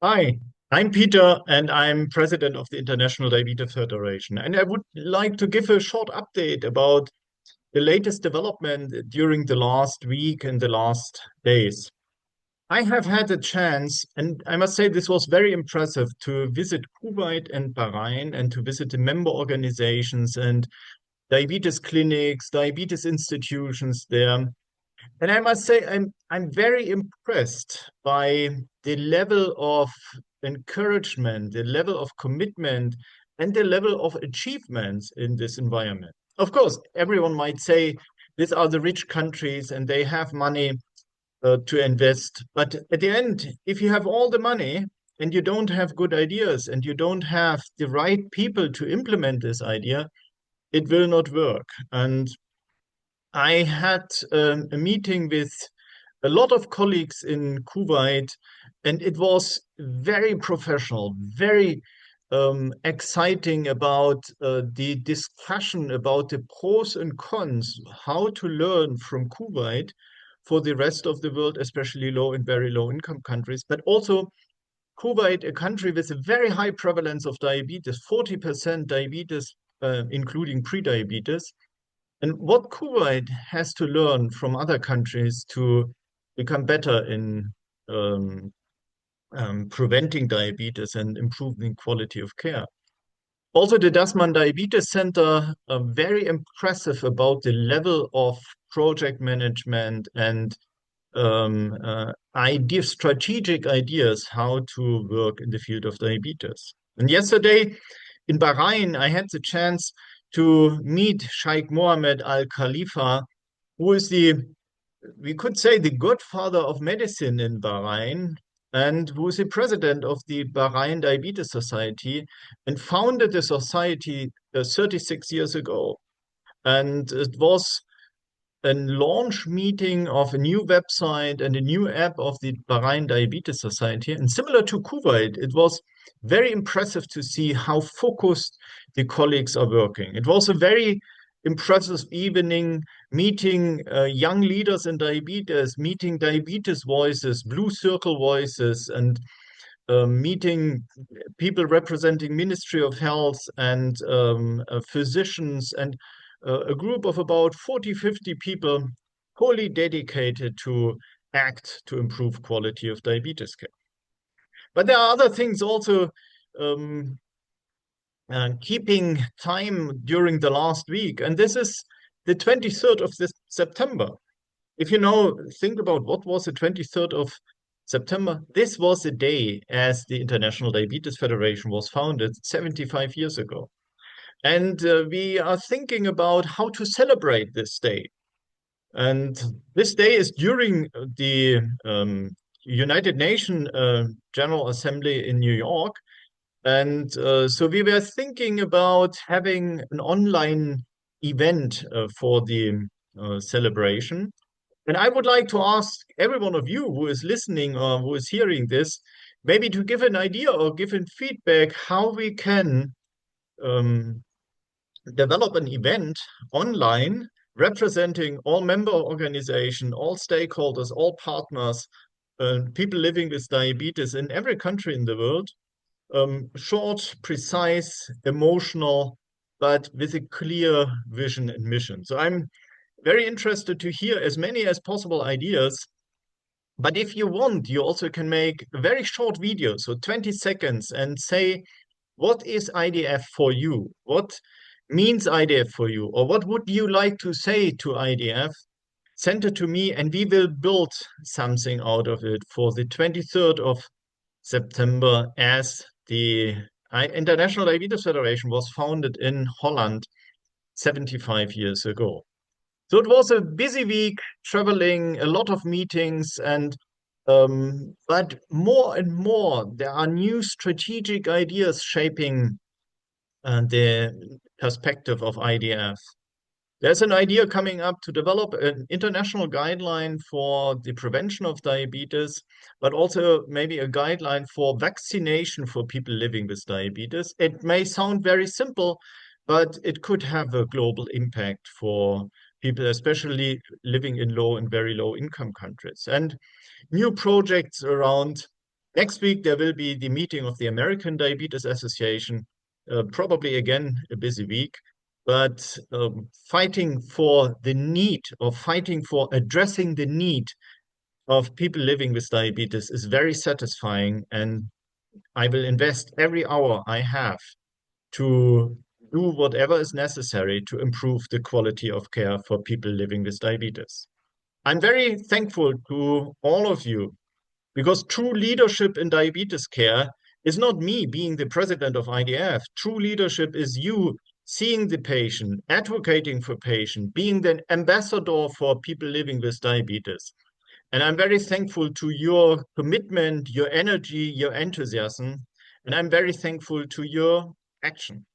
Hi, I'm Peter, and I'm president of the International Diabetes Federation. And I would like to give a short update about the latest development during the last week and the last days. I have had a chance, and I must say this was very impressive, to visit Kuwait and Bahrain and to visit the member organizations and diabetes clinics, diabetes institutions there. And I must say, I'm very impressed by the level of encouragement, the level of commitment, and the level of achievements in this environment. Of course, everyone might say these are the rich countries and they have money to invest. But at the end, if you have all the money and you don't have good ideas and you don't have the right people to implement this idea, it will not work. And I had a meeting with a lot of colleagues in Kuwait, and it was very professional, very exciting about the discussion about the pros and cons, how to learn from Kuwait for the rest of the world, especially low and very low income countries, but also Kuwait, a country with a very high prevalence of diabetes, 40% diabetes, including pre-diabetes. And what Kuwait has to learn from other countries to become better in preventing diabetes and improving quality of care. Also, the Dasman Diabetes Center are very impressive about the level of project management and strategic ideas how to work in the field of diabetes. And yesterday in Bahrain, I had the chance to meet Sheikh Mohammed Al Khalifa, who is we could say, the godfather of medicine in Bahrain, and who is the president of the Bahrain Diabetes Society and founded the society 36 years ago. And it was a launch meeting of a new website and a new app of the Bahrain Diabetes Society. And similar to Kuwait, it was very impressive to see how focused the colleagues are working. It was a very impressive evening meeting young leaders in diabetes, meeting diabetes voices, blue circle voices, and meeting people representing Ministry of Health and physicians and a group of about 40, 50 people wholly dedicated to act to improve quality of diabetes care. But there are other things also um, keeping time during the last week. And this is the 23rd of this September. If you know, think about what was the 23rd of September. This was the day as the International Diabetes Federation was founded 75 years ago. And we are thinking about how to celebrate this day. And this day is during the United Nations General Assembly in New York. And so we were thinking about having an online event for the celebration. And I would like to ask every one of you who is listening or who is hearing this, maybe to give an idea or give in feedback how we can um, develop an event online representing all member organizations, all stakeholders, all partners, people living with diabetes in every country in the world. Short, precise, emotional, but with a clear vision and mission. So I'm very interested to hear as many as possible ideas. But if you want, you also can make a very short video, so 20 seconds, and say, what is IDF for you? What means IDF for you? Or what would you like to say to IDF? Send it to me, and we will build something out of it for the 23rd of September, as the International Diabetes Federation was founded in Holland 75 years ago. So it was a busy week, traveling, a lot of meetings, and but more and more there are new strategic ideas shaping the perspective of IDF. There's an idea coming up to develop an international guideline for the prevention of diabetes, but also maybe a guideline for vaccination for people living with diabetes. It may sound very simple, but it could have a global impact for people, especially living in low and very low income countries. And new projects around Next week, there will be the meeting of the American Diabetes Association, probably again a busy week, but fighting for the need or fighting for addressing the need of people living with diabetes is very satisfying. And I will invest every hour I have to do whatever is necessary to improve the quality of care for people living with diabetes. I'm very thankful to all of you because true leadership in diabetes care is not me being the president of IDF. True leadership is you seeing the patient, advocating for patient, being the ambassador for people living with diabetes. And I'm very thankful to your commitment, your energy, your enthusiasm, and I'm very thankful to your action.